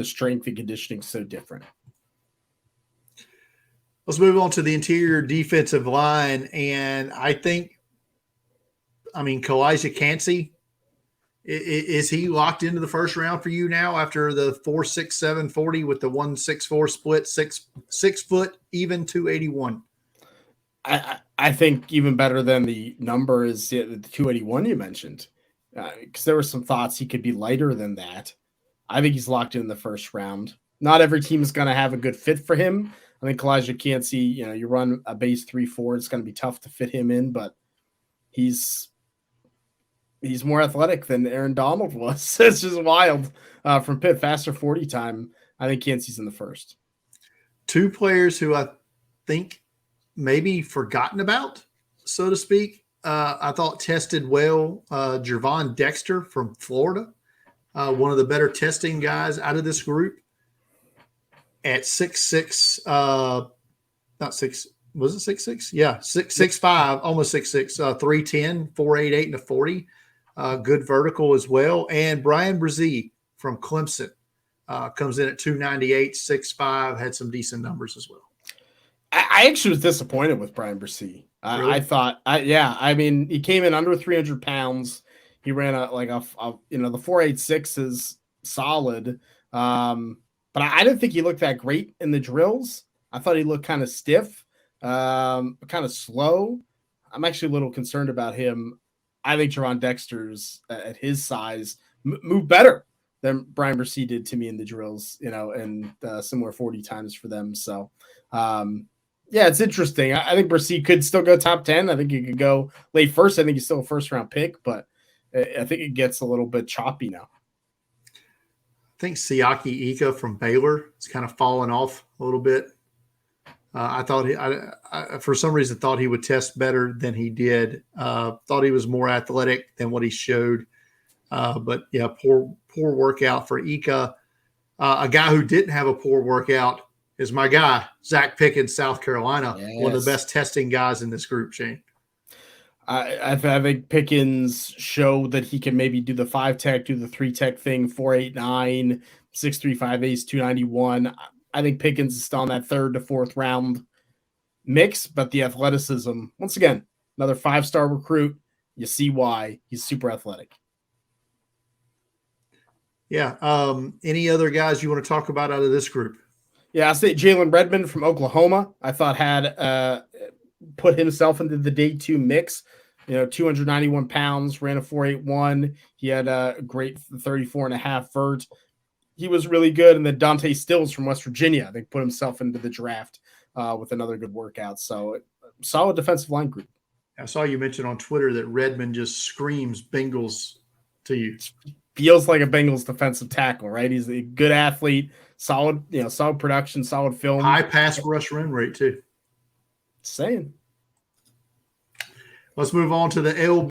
the strength and conditioning so different. Let's move on to the interior defensive line. And Calijah Kancey, is he locked into the first round for you now after the 4.67 40 with the 1.64 split, 6 foot, even 281? I think even better than the number is the 281 you mentioned, because there were some thoughts he could be lighter than that. I think he's locked in the first round. Not every team is going to have a good fit for him. I think Calijah Kancey, you run a base 3-4, it's going to be tough to fit him in, but he's more athletic than Aaron Donald was. It's just wild. From Pitt, faster 40 time. I think Kancey's in the first. Two players who I think maybe forgotten about, so to speak. I thought tested well. Gervon Dexter from Florida, one of the better testing guys out of this group. At 6'6", not 6. Was it 6'6"? Yeah, 6'5", almost 6'6", 310, 4.88, and a 40. Good vertical as well. And Brian Brzee from Clemson comes in at 298, 6'5", had some decent numbers as well. I actually was disappointed with Brian Brzee. Really? I thought, he came in under 300 pounds. He ran the 4.86 is solid. But I didn't think he looked that great in the drills. I thought he looked kind of stiff, kind of slow. I'm actually a little concerned about him. I think Gervon Dexter's at his size moved better than Brian Brzee did to me in the drills, and similar 40 times for them. So, it's interesting. I think Brzee could still go top 10. I think he could go late first. I think he's still a first-round pick, but I think it gets a little bit choppy now. I think Siaki Ika from Baylor is kind of falling off a little bit. I thought I for some reason thought he would test better than he did. Thought he was more athletic than what he showed. But yeah, poor workout for Ika. A guy who didn't have a poor workout is my guy, Zach Pickens, South Carolina, yes. One of the best testing guys in this group, Shane. I think Pickens showed that he can maybe do the 5-tech, do the 3-tech thing, 4.89, 6.35 ace, 291. I think Pickens is still on that 3rd to 4th round mix, but the athleticism, once again, another 5-star recruit. You see why he's super athletic. Yeah. Any other guys you want to talk about out of this group? Yeah, I'll say Jalen Redmond from Oklahoma. I thought had put himself into the day 2 mix. 291 pounds, ran a 4.81. He had a great 34.5 vert. He was really good. And then Dante Stills from West Virginia, I think, put himself into the draft with another good workout. So solid defensive line group. I saw you mention on Twitter that Redmond just screams Bengals to you. Feels like a Bengals defensive tackle, right? He's a good athlete, solid production, solid film. High pass rush run rate too. Saying. Let's move on to the